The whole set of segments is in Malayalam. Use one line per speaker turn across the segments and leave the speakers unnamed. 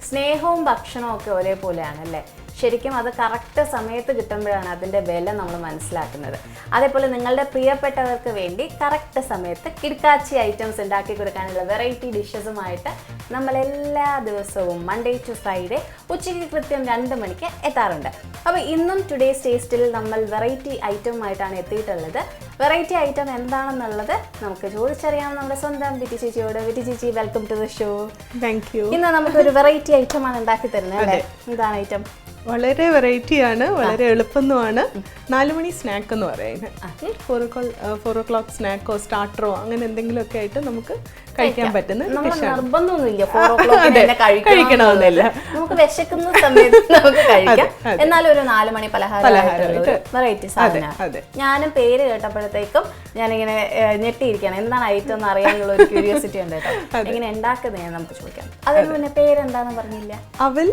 സ്നേഹവും ഭക്ഷണവും ഒക്കെ ഒരേപോലെയാണല്ലേ? ശരിക്കും അത് കറക്റ്റ് സമയത്ത് കിട്ടുമ്പോഴാണ് അതിൻ്റെ വില നമ്മൾ മനസ്സിലാക്കുന്നത്. അതേപോലെ നിങ്ങളുടെ പ്രിയപ്പെട്ടവർക്ക് വേണ്ടി കറക്റ്റ് സമയത്ത് കിടക്കാച്ചി ഐറ്റംസ് ഉണ്ടാക്കി കൊടുക്കാനുള്ള വെറൈറ്റി ഡിഷസുമായിട്ട് നമ്മൾ എല്ലാ ദിവസവും മൺഡേ ടു ഫ്രൈഡേ ഉച്ചയ്ക്ക് കൃത്യം 2 മണിക്ക് എത്താറുണ്ട്. അപ്പോൾ ഇന്നും ടുഡേസ് ടേസ്റ്റിൽ നമ്മൾ വെറൈറ്റി ഐറ്റവുമായിട്ടാണ് എത്തിയിട്ടുള്ളത്. വെറൈറ്റി ഐറ്റം എന്താണെന്നുള്ളത് നമുക്ക് ചോദിച്ചറിയാം നമ്മുടെ സ്വന്തം വിറ്റി ചേച്ചിയോട്. വിറ്റി ചേച്ചി, welcome to the show.
Thank you.
ഇന്ന് നമുക്കൊരു വെറൈറ്റി ഐറ്റമാണ് ഉണ്ടാക്കി തരുന്നത് അല്ലേ? എന്താണ് ഐറ്റം?
വളരെ വെറൈറ്റിയാണ്, വളരെ എളുപ്പമാണ്. 4 മണി സ്നാക്ക് എന്ന് പറയുന്നത്. 4 o'clock സ്നാക്കോ സ്റ്റാർട്ടറോ അങ്ങനെ എന്തെങ്കിലുമൊക്കെ ആയിട്ട് നമുക്ക് കഴിക്കാൻ പറ്റുന്ന
നിർബന്ധമൊന്നുമില്ല
കഴിക്കണമെന്നില്ല.
നമുക്ക് വിശക്കുന്ന സമയത്ത് നമുക്ക് കഴിക്കാം. എന്നാലും ഒരു 4 മണി പലഹാരമായിട്ടുള്ള വെറൈറ്റി സാധനമാണ്. ഞാനും പേര് കേട്ടപ്പോഴത്തേക്കും ഞാനിങ്ങനെ ഞെട്ടിയിരിക്കണം. എന്താണ് ഐറ്റം എന്ന് അറിയാനുള്ള ഒരു ക്യൂരിയോസിറ്റി ഉണ്ട് കേട്ടോ. എങ്ങനെ ഉണ്ടാക്കുന്നത് നമുക്ക് ചോദിക്കാം. അതിന് മുന്നേ പേരെന്താന്ന് പറഞ്ഞില്ല?
അവൽ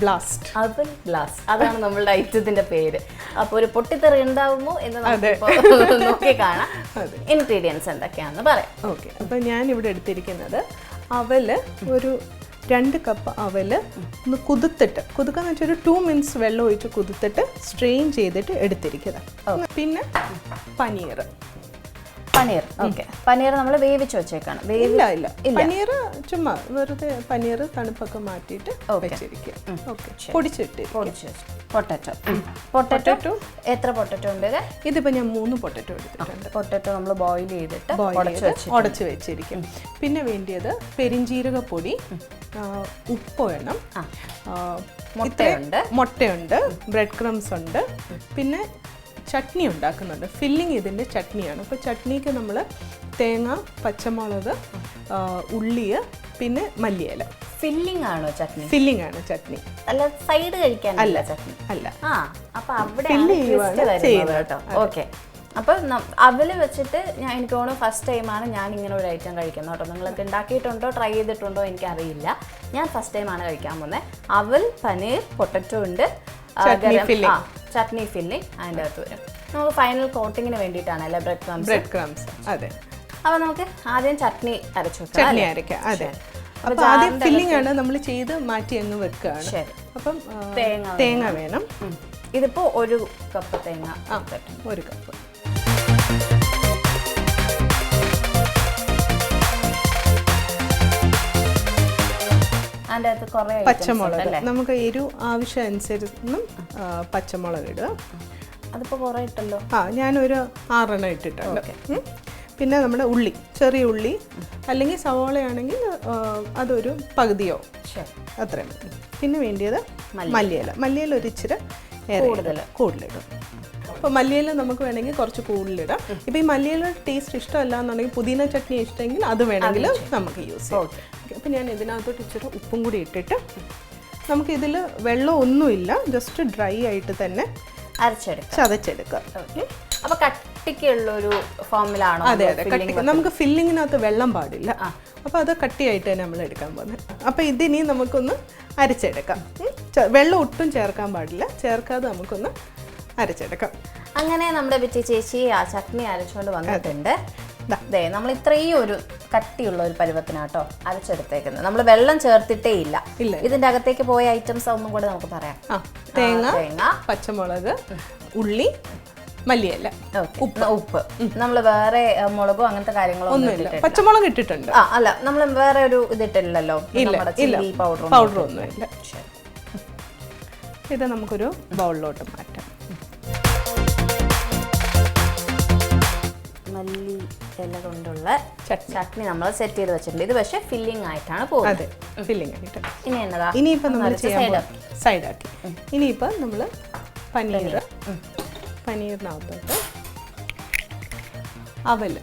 ബ്ലാസ്റ്റ്.
അവൽ ബ്ലാസ്റ്റ്, അതാണ് നമ്മളുടെ ഐറ്റത്തിന്റെ പേര്. അപ്പൊ ഒരു പൊട്ടിത്തെറി ഉണ്ടാവുമോ എന്ന് നമുക്ക് നോക്കി കാണാം. ഇൻഗ്രീഡിയൻസ് എന്തൊക്കെയാണെന്ന് പറയാം.
ഓക്കെ, അപ്പൊ ഞാൻ ഇവിടെ എടുത്തിരിക്കുന്നത് അവല്, ഒരു 2 കപ്പ് അവല് ഒന്ന് കുതുക്കാന്ന് വെച്ചാൽ ഒരു 2 minutes വെള്ളം ഒഴിച്ച് കുതിർത്തിട്ട് സ്ട്രെയിൻ ചെയ്തിട്ട് എടുത്തിരിക്കുന്നത്. പിന്നെ
പനീർ. ഓക്കെ, പനീർ നമ്മൾ വേവിച്ച് വെച്ചേക്കാണ്.
ഇല്ല, പനീർ ചുമ്മാ വെറുതെ പനീർ തണുപ്പൊക്കെ മാറ്റിയിട്ട് വെച്ചിരിക്കുക.
പൊട്ടറ്റോ എത്ര പൊട്ടറ്റോ ഉണ്ട്?
ഇതിപ്പോ ഞാൻ 3 പൊട്ടറ്റോ എടുത്തിട്ടുണ്ട്.
പൊട്ടറ്റോ നമ്മൾ ബോയിൽ ചെയ്തിട്ട്
ഉടച്ച് വെച്ചിരിക്കും. പിന്നെ വേണ്ടിയത് പെരിഞ്ജീരകപ്പൊടി, ഉപ്പ് വേണം, മുട്ടയുണ്ട്, ബ്രെഡ് ക്രംസ് ഉണ്ട്, പിന്നെ ചട്നി ഉണ്ടാക്കുന്നുണ്ട്. ഫില്ലിങ് ഇതിൻ്റെ ചട്നിയാണ്. അപ്പോൾ ചട്നിക്ക് നമ്മൾ തേങ്ങ, പച്ചമുളക്, ഉള്ളി, പിന്നെ മല്ലിയില.
ഫില്ലിംഗ് ആണോ ചട്നി?
ഫില്ലിംഗ് ആണ് ചട്നി,
അല്ല സൈഡ് കഴിക്കാൻ അല്ല ചട്നി
അല്ല.
അപ്പൊ അവിടെ കേട്ടോ. ഓക്കെ, അപ്പൊ അവല് വെച്ചിട്ട് എനിക്ക് തോന്നുന്നു ഫസ്റ്റ് ടൈമാണ് ഞാൻ ഇങ്ങനെ ഒരു ഐറ്റം കഴിക്കുന്നത് കേട്ടോ. നിങ്ങളൊക്കെ ഉണ്ടാക്കിയിട്ടുണ്ടോ, ട്രൈ ചെയ്തിട്ടുണ്ടോ എനിക്കറിയില്ല. ഞാൻ ഫസ്റ്റ് ടൈമാണ് കഴിക്കാൻ പോകുന്നത്. അവൽ, പനീർ, പൊട്ടറ്റോ ഉണ്ട്, ചട്നി ഫില്ലിംഗ് അതിൻ്റെ അകത്ത് വരും. നമുക്ക് ഫൈനൽ കോട്ടിങ്ങിന് വേണ്ടിയിട്ടാണ് അല്ലേ ബ്രെഡ് ക്രംസ്.
അതെ.
അപ്പോൾ നമുക്ക് ആദ്യം ചട്നി അരക്കാം.
അതെ, അപ്പോൾ ആദ്യം ഫില്ലിംഗ് ആണ് നമ്മൾ ചെയ്ത് മാറ്റി അങ്ങ് വെക്കുകയാണ്.
ശരി.
അപ്പം തേങ്ങ വേണം.
ഇതിപ്പോ 1 കപ്പ് തേങ്ങ.
1 കപ്പ്. പച്ചമുളക് നമുക്ക് എരിവ് ആവശ്യം അനുസരിച്ച് പച്ചമുളക് ഇടുക.
അതിപ്പോ കുറേ ഇട്ടല്ലോ.
ഞാനൊരു 6 എണ്ണം ഇട്ടിട്ടുണ്ട്. പിന്നെ നമ്മുടെ ഉള്ളി, ചെറിയ ഉള്ളി അല്ലെങ്കിൽ സവോളയാണെങ്കിൽ അതൊരു പകുതിയോ അത്രയും മതി. പിന്നെ വേണ്ടിയത് മല്ലിയില ഒരു ഇച്ചിരി കൂടുതലിടും. അപ്പോൾ മല്ലിയില നമുക്ക് വേണമെങ്കിൽ കുറച്ച് കൂടുതലിടാം. ഇപ്പോൾ ഈ മല്ലിയില ടേസ്റ്റ് ഇഷ്ടമല്ല എന്നുണ്ടെങ്കിൽ പുതിന ചട്നി ഇഷ്ടമെങ്കിൽ അത് വേണമെങ്കിൽ നമുക്ക് യൂസ് ചെയ്യാം. അപ്പോൾ ഞാൻ ഇതിനകത്തോട്ട് ഇച്ചിരി ഉപ്പും കൂടി ഇട്ടിട്ട് നമുക്കിതിൽ വെള്ളം ഒന്നുമില്ല, ജസ്റ്റ് ഡ്രൈ ആയിട്ട് തന്നെ ചതച്ചെടുക്കാം.
അപ്പോൾ കട്ടിക്കുള്ളൊരു ഫോമിലാണോ?
അതെ, നമുക്ക് ഫില്ലിങ്ങിനകത്ത് വെള്ളം പാടില്ല. അപ്പോൾ അത് കട്ടിയായിട്ട് തന്നെ നമ്മൾ എടുക്കാൻ പോകുന്നത്. അപ്പോൾ ഇതിനി നമുക്കൊന്ന് അരച്ചെടുക്കാം. വെള്ളം ഒട്ടും ചേർക്കാൻ പാടില്ല, ചേർക്കാതെ നമുക്കൊന്ന് അരച്ചെടുക്കാം.
അങ്ങനെ നമ്മുടെ വിറ്റി ചേച്ചി ആ ചട്നി അരച്ചുകൊണ്ട് വന്നിട്ടുണ്ട്. നമ്മൾ ഇത്രയും ഒരു കട്ടിയുള്ള ഒരു പരുവത്തിനാട്ടോ അരച്ചെടുത്തേക്കുന്നത്. നമ്മൾ വെള്ളം ചേർത്തിട്ടേ ഇല്ല. ഇതിന്റെ അകത്തേക്ക് പോയ ഐറ്റംസ് ഒന്നും കൂടെ നമുക്ക് പറയാം.
തേങ്ങ, പച്ചമുളക്, ഉള്ളി, മല്ലിയില,
ഉപ്പ്. നമ്മൾ വേറെ മുളകോ അങ്ങനത്തെ കാര്യങ്ങളോ
ഒന്നുമില്ല. പച്ചമുളക് ഇട്ടിട്ടുണ്ട്.
അല്ല, നമ്മൾ വേറെ ഒരു ഇതിട്ടില്ലല്ലോ.
പൗഡർ ഒന്നുമില്ല. ഇത് നമുക്കൊരു ബൗളിലോട്ട് മാറ്റാം.
മല്ലി ഇല കൊണ്ടുള്ള ചട്നി നമ്മൾ സെറ്റ് ചെയ്ത് വെച്ചിട്ടുണ്ട്. ഇത് പക്ഷേ ഫില്ലിംഗ് ആയിട്ടാണ് പോകുന്നത്.
ഫില്ലിംഗ് ആയിട്ട്.
ഇനി എന്നതാ?
ഇനിയിപ്പോൾ നമ്മൾ സൈഡാക്കി. ഇനിയിപ്പോൾ നമ്മൾ പനീറിനകത്തോട്ട് അവല്,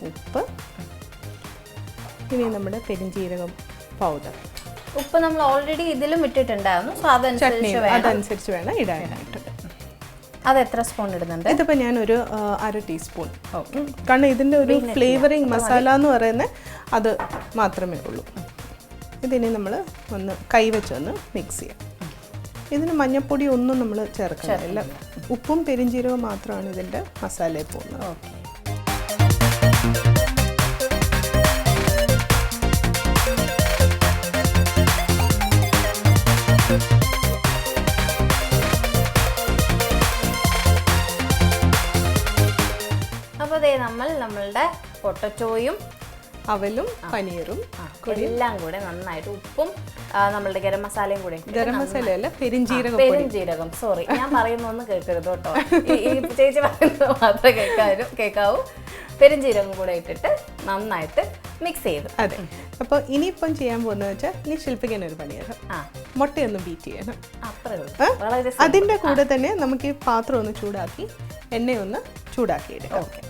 ഉപ്പ്, ഇനി നമ്മുടെ പെരിഞ്ജീരകം പൗഡർ.
ഉപ്പ് നമ്മൾ ഓൾറെഡി ഇതിലും ഇട്ടിട്ടുണ്ടായിരുന്നു.
അതനുസരിച്ച് വേണം ഇടാനായിട്ട്.
അത് എത്ര സ്പൂൺ ഇടുന്നുണ്ട്?
ഇതിപ്പോൾ ഞാനൊരു 1/2 ടീസ്പൂൺ. കാരണം ഇതിൻ്റെ ഒരു ഫ്ലേവറിങ് മസാല എന്ന് പറയുന്നത് അത് മാത്രമേ ഉള്ളൂ. ഇതിനെ നമ്മൾ ഒന്ന് കൈവച്ചൊന്ന് മിക്സ് ചെയ്യാം. ഇതിന് മഞ്ഞപ്പൊടി ഒന്നും നമ്മൾ ചേർക്കുന്നില്ല. ഉപ്പും പെരിഞ്ജീരകവും മാത്രമാണ് ഇതിൻ്റെ മസാലയിൽ പോകുന്നത്.
ഓക്കെ. അപ്പോൾ ദേ നമ്മളുടെ പൊട്ടറ്റോയും
അവലും പനീറും
എല്ലാം കൂടെ നന്നായിട്ട് ഉപ്പും നമ്മളുടെ ഗരം മസാലയും കൂടെ,
ഗരം മസാലയല്ല
പെരുംജീരകം, സോറി ഞാൻ പറയുന്നൊന്നും കേൾക്കരുത് കേട്ടോ, ഈ ചേച്ചി പറയുന്നത് മാത്രമേ കേൾക്കാവൂ. പെരുംജീരകം കൂടെ ഇട്ടിട്ട് നന്നായിട്ട് മിക്സ് ചെയ്തു.
അതെ. അപ്പോൾ ഇനിയിപ്പം ചെയ്യാൻ പോകുന്നത് വെച്ചാൽ ഇനി ശില്പിക്കാൻ ഒരു പണിയാണ്. മുട്ടയൊന്ന് ബീറ്റ് ചെയ്യണം. അതിൻ്റെ കൂടെ തന്നെ നമുക്ക് ഈ പാത്രം ഒന്ന് ചൂടാക്കി എണ്ണയൊന്ന് ചൂടാക്കിയിടുക.
ഓക്കെ.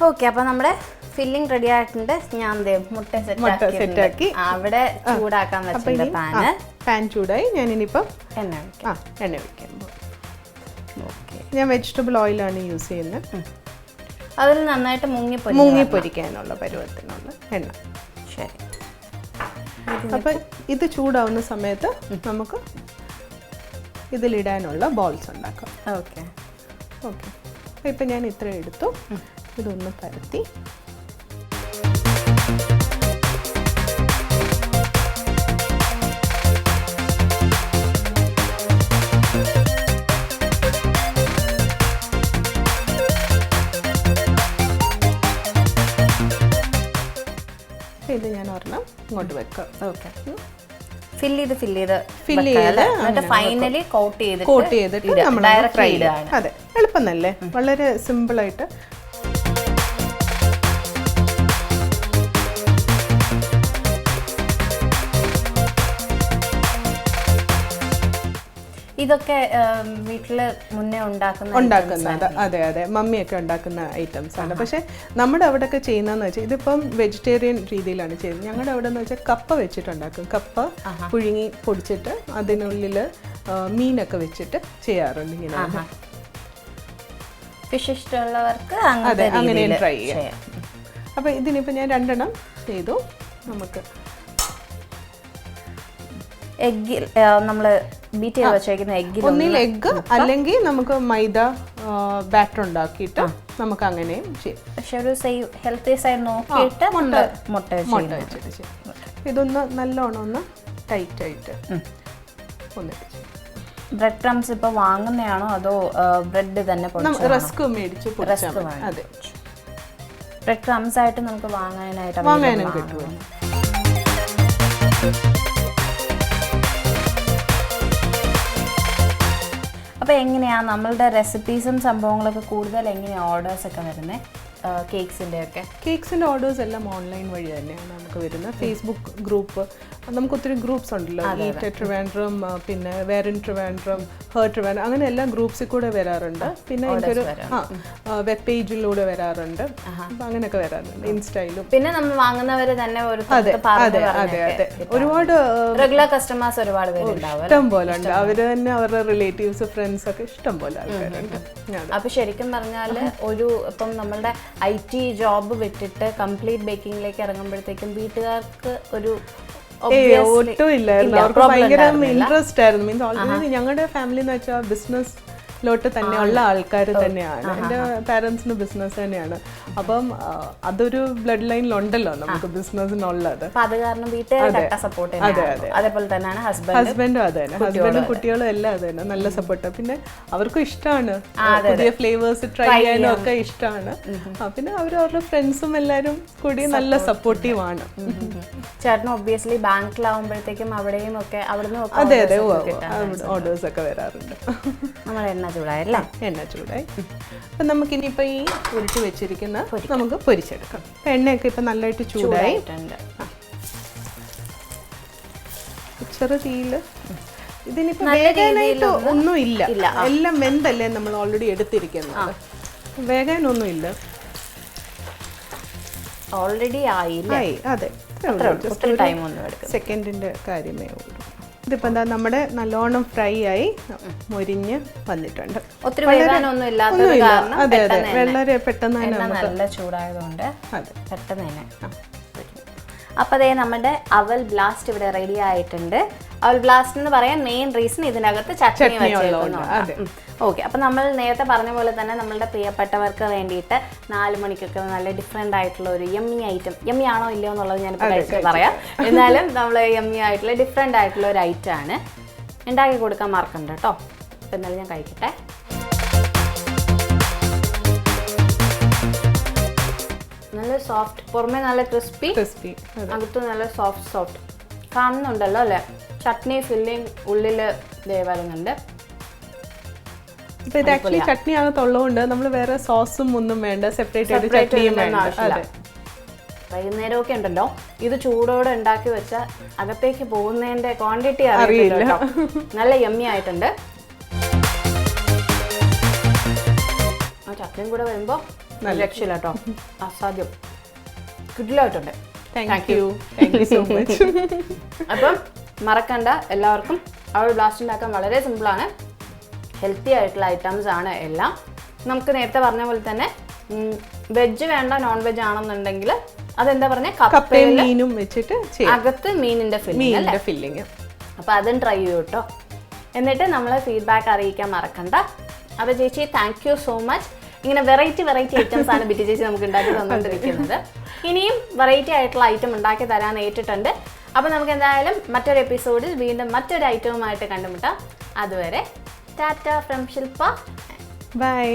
ഓക്കെ, അപ്പോൾ നമ്മുടെ ഫില്ലിംഗ് റെഡി ആയിട്ടുണ്ട്. ഞാൻ മുട്ട സെറ്റാക്കി അവിടെ ചൂടാക്കാൻ വെച്ചിട്ടുണ്ട്.
പാൻ ചൂടായി. ഞാനിനിപ്പം എണ്ണ ഒഴിക്കാൻ പോകും. ഞാൻ വെജിറ്റബിൾ ഓയിലാണ് യൂസ് ചെയ്യുന്നത്.
അതിൽ നന്നായിട്ട്
മുങ്ങി പൊരിക്കാനുള്ള പരുവത്തിനുള്ള എണ്ണ.
ശരി.
അപ്പം ഇത് ചൂടാവുന്ന സമയത്ത് നമുക്ക് ഇതിലിടാനുള്ള ബോൾസ് ഉണ്ടാക്കാം.
ഓക്കെ.
അപ്പം ഇപ്പം ഞാൻ ഇത്ര എടുത്തു. ഇതൊന്ന് പരത്തി ഇത് ഞാൻ ഒരെണ്ണം ഇങ്ങോട്ട് വെക്കാം.
ഓക്കെ. ഫില്ല് ചെയ്ത് ഫൈനലി കോട്ട് ചെയ്തിട്ട്
നമ്മൾ ഫ്രൈ ചെയ്യാണ്. അതെ, എളുപ്പം തന്നെ, വളരെ സിമ്പിളായിട്ട്.
ഇതൊക്കെ വീട്ടില് മുന്നേ
ഉണ്ടാക്കുന്നത്. അതെ, മമ്മിയൊക്കെ ഉണ്ടാക്കുന്ന ഐറ്റംസ് ആണ്. പക്ഷെ നമ്മുടെ അവിടെയൊക്കെ ചെയ്യുന്നതെന്ന് വെച്ചാൽ ഇതിപ്പം വെജിറ്റേറിയൻ രീതിയിലാണ് ചെയ്യുന്നത്. ഞങ്ങളുടെ അവിടെ എന്ന് വെച്ചാൽ കപ്പ വെച്ചിട്ടുണ്ടാക്കും. കപ്പ പുഴുങ്ങി പൊടിച്ചിട്ട് അതിനുള്ളിൽ മീനൊക്കെ വെച്ചിട്ട് ചെയ്യാറുണ്ട്. ഇങ്ങനെ
ഫിഷ് ഇഷ്ടമുള്ളവർക്ക്
അങ്ങനെ ട്രൈ ചെയ്യാം. അപ്പം ഇതിനിപ്പോൾ ഞാൻ 2 ചെയ്തു. നമുക്ക്
എഗ്ഗിൽ നമ്മൾ ബീറ്റ് ചെയ്ത് വെച്ചേക്കുന്ന
ഒന്നിൽ എഗ്ഗ് അല്ലെങ്കിൽ നമുക്ക് മൈദ ബാറ്റർ ഉണ്ടാക്കിയിട്ട് നമുക്ക് അങ്ങനെയും ചെയ്യാം.
പക്ഷെ ഒരു ഹെൽത്തി സൈഡ് നോക്കിയിട്ട് മുട്ട
വെച്ചിട്ട് ചെയ്യാം. ഇതൊന്ന് നല്ലോണം ഒന്ന് ടൈറ്റ് ആയിട്ട് ഒന്ന്.
ബ്രെഡ് ക്രംസ് ഇപ്പോൾ വാങ്ങുന്നതാണോ അതോ ബ്രെഡ് തന്നെ
റസ്ക് മേടിച്ച്? അതെ,
ബ്രെഡ് ക്രംസ് ആയിട്ട് നമുക്ക് വാങ്ങാനും
കിട്ടുമോ?
അപ്പോൾ എങ്ങനെയാണ് നമ്മളുടെ റെസിപ്പീസും സംഭവങ്ങളൊക്കെ കൂടുതൽ എങ്ങനെയാണ് ഓർഡേഴ്സൊക്കെ വരുന്നത്?
കേക്ക്സിൻ്റെ ഓർഡേഴ്സ് എല്ലാം ഓൺലൈൻ വഴി തന്നെയാണ് നമുക്ക് വരുന്നത്. ഫേസ്ബുക്ക് ഗ്രൂപ്പ്, നമുക്ക് ഒത്തിരി ഗ്രൂപ്പ്സ് ഉണ്ടല്ലോ. ട്രിവാൻഡ്രം, പിന്നെ വേറിൻ ട്രിവാൻഡ്രം, ട്രിവാൻഡ്രം, അങ്ങനെ എല്ലാ ഗ്രൂപ്പ്സിൽ കൂടെ വരാറുണ്ട്. പിന്നെ എനിക്കൊരു വെബ് പേജിലൂടെ വരാറുണ്ട്. അപ്പം അങ്ങനെയൊക്കെ വരാറുണ്ട്. ഇൻസ്റ്റയിലും.
പിന്നെ നമ്മൾ വാങ്ങുന്നവർ തന്നെ
അതെ, ഒരുപാട്
റെഗുലർ കസ്റ്റമേഴ്സ് ഒരുപാട് പേരുണ്ടാവും.
ഇഷ്ടം പോലെ ഉണ്ട്. അവർ തന്നെ അവരുടെ റിലേറ്റീവ്സ്, ഫ്രണ്ട്സ് ഒക്കെ ഇഷ്ടം പോലെ ആൾക്കാരുണ്ട്.
അപ്പോൾ ശരിക്കും പറഞ്ഞാൽ ഇപ്പം നമ്മളുടെ IT ജോബ് വിട്ടിട്ട് കംപ്ലീറ്റ് ബേക്കിങ്ങിലേക്ക് ഇറങ്ങുമ്പോഴത്തേക്കും വീട്ടുകാർക്ക് ഒരു
ഒട്ടും ഇല്ലായിരുന്നു. അവർക്ക് ഭയങ്കര ഇൻട്രസ്റ്റ് ആയിരുന്നു. മീൻസ് ഓൾറെഡി ഞങ്ങളുടെ ഫാമിലി എന്ന് വെച്ചാൽ ബിസിനസ് ലോട്ട് തന്നെയുള്ള ആൾക്കാർ തന്നെയാണ്. എൻ്റെ പാരൻസിന് ബിസിനസ് തന്നെയാണ്. അപ്പം അതൊരു ബ്ലഡ് ലൈനിലുണ്ടല്ലോ നമുക്ക് ബിസിനസ്സിനുള്ളത്. ഹസ്ബൻഡും അത് തന്നെ, ഹസ്ബൻഡും കുട്ടികളും എല്ലാം അത് തന്നെ, നല്ല സപ്പോർട്ട്. പിന്നെ അവർക്കും ഇഷ്ടമാണ് പുതിയ ഫ്ലേവേഴ്സ് ട്രൈ ചെയ്യാനും ഒക്കെ ഇഷ്ടമാണ്. പിന്നെ അവരവരുടെ ഫ്രണ്ട്സും എല്ലാവരും കൂടി നല്ല സപ്പോർട്ടീവ് ആണ്.
ചേട്ടൻ ഒബ്വിയസ്ലി ബാങ്കിലാവുമ്പോഴത്തേക്കും അവിടെയും ഒക്കെ
അതെ ഓർഡേഴ്സ് ഒക്കെ വരാറുണ്ട്.
എണ്ണ
ചൂടായി. അപ്പം നമുക്കിനിയിപ്പോൾ ഈ ഉരുട്ടി വെച്ചിരിക്കുന്ന നമുക്ക് പൊരിച്ചെടുക്കാം. അപ്പം എണ്ണയൊക്കെ ഇപ്പം നല്ലതായിട്ട് ചൂടായി. ചെറു തീയിൽ ഇതിനിപ്പോൾ വേകാനായിട്ട് ഒന്നും ഇല്ല. എല്ലാം വെന്തല്ലേ നമ്മൾ ഓൾറെഡി എടുത്തിരിക്കുന്നത്. വേകാനൊന്നുമില്ല.
ഓൾറെഡി ആയി.
അതെ, സെക്കൻഡിൻ്റെ കാര്യമേ ഉള്ളൂ. ഇതിപ്പോൾ എന്താ നമ്മുടെ നല്ലോണം ഫ്രൈ ആയി മൊരിഞ്ഞ് വന്നിട്ടുണ്ട്.
ഒത്തിരി വേകാനൊന്നും ഇല്ലാത്തത് കാരണം
അതെ അതെ വളരെ പെട്ടെന്ന് തന്നെ
നല്ല ചൂടായതുകൊണ്ട്
അതെ
പെട്ടെന്ന് തന്നെ. അപ്പോൾ അതേ നമ്മുടെ അവൽ ബ്ലാസ്റ്റ് ഇവിടെ റെഡി ആയിട്ടുണ്ട്. അവൽ ബ്ലാസ്റ്റ് എന്ന് പറയാൻ മെയിൻ റീസൺ ഇതിനകത്ത് ചട്നി വെച്ചേക്കുന്നു. ഓക്കെ, അപ്പോൾ നമ്മൾ നേരത്തെ പറഞ്ഞ പോലെ തന്നെ നമ്മളുടെ പ്രിയപ്പെട്ടവർക്ക് വേണ്ടിയിട്ട് 4 മണിക്കൊക്കെ നല്ല ഡിഫറെൻ്റ് ആയിട്ടുള്ള ഒരു യമ്മി ഐറ്റം, യമ്മി ആണോ ഇല്ലയോ എന്നുള്ളത് ഞാനിപ്പോൾ കഴിച്ചിട്ട് പറയാം. എന്നാലും നമ്മൾ യമ്മി ആയിട്ടുള്ള ഡിഫറെൻ്റ് ആയിട്ടുള്ള ഒരു ഐറ്റമാണ്. ഉണ്ടാക്കി കൊടുക്കാൻ മറക്കണ്ട കേട്ടോ. അപ്പോൾ എന്നാലും ഞാൻ കഴിക്കട്ടെ. നല്ല സോഫ്റ്റ്, പുറമെ നല്ല ക്രിസ്പി, അകത്ത് നല്ല സോഫ്റ്റ് കാണുന്നുണ്ടല്ലോ അല്ലേ. ചട്നി ഫില്ലിങ് ഉള്ളിൽ വരുന്നുണ്ട്.
ഇപ്പൊ ഇത് ആക്ച്വലി ചട്നി അകത്തുള്ളതുകൊണ്ട് നമ്മൾ വേറെ സോസും ഒന്നും വേണ്ട, സെപ്പറേറ്റ് ആയിട്ട് ചട്നിയും വേണ്ട.
വൈകുന്നേരമൊക്കെ ഉണ്ടല്ലോ ഇത് ചൂടോടെ ഉണ്ടാക്കി വെച്ചാൽ അകത്തേക്ക് പോകുന്നതിന്റെ ക്വാണ്ടിറ്റി അറിയില്ല. നല്ല യമ്മി ആയിട്ടുണ്ട്. ആ ചട്നിയും കൂടെ വരുമ്പോ രക്ഷയില്ല കേട്ടോ, അസാധ്യം കിടിലായിട്ടുണ്ട്.
Thank you so much.
അപ്പം മറക്കണ്ട എല്ലാവർക്കും. അവൾ ബ്ലാസ്റ്റ് ഉണ്ടാക്കാൻ വളരെ സിമ്പിളാണ്, ഹെൽത്തി ആയിട്ടുള്ള ഐറ്റംസ് ആണ് എല്ലാം. നമുക്ക് നേരത്തെ പറഞ്ഞ പോലെ തന്നെ വെജ് വേണ്ട, നോൺ വെജ് ആണെന്നുണ്ടെങ്കിൽ അതെന്താ പറഞ്ഞ കപ്പയും
മീനും വെച്ചിട്ട്
അകത്ത് മീനിന്റെ
ഫില്ലിങ്.
അപ്പൊ അതും ട്രൈ ചെയ്യൂ കേട്ടോ. എന്നിട്ട് നമ്മളെ ഫീഡ്ബാക്ക് അറിയിക്കാൻ മറക്കണ്ട. അപ്പൊ ചേച്ചി താങ്ക് യു സോ മച്ച്. ഇങ്ങനെ വെറൈറ്റി ഐറ്റംസ് ആണ് ബിറ്റി ചേച്ചി നമുക്ക് ഉണ്ടാക്കി തന്നുകൊണ്ടിരിക്കുന്നത്. ഇനിയും വെറൈറ്റി ആയിട്ടുള്ള ഐറ്റം ഉണ്ടാക്കി തരാൻ ഏറ്റിട്ടുണ്ട്. അപ്പോൾ നമുക്ക് എന്തായാലും മറ്റൊരു എപ്പിസോഡിൽ വീണ്ടും മറ്റൊരു ഐറ്റവുമായിട്ട് കണ്ടുമുട്ടാം. അതുവരെ ടാറ്റ ഫ്രം ശില്പ.
ബൈ.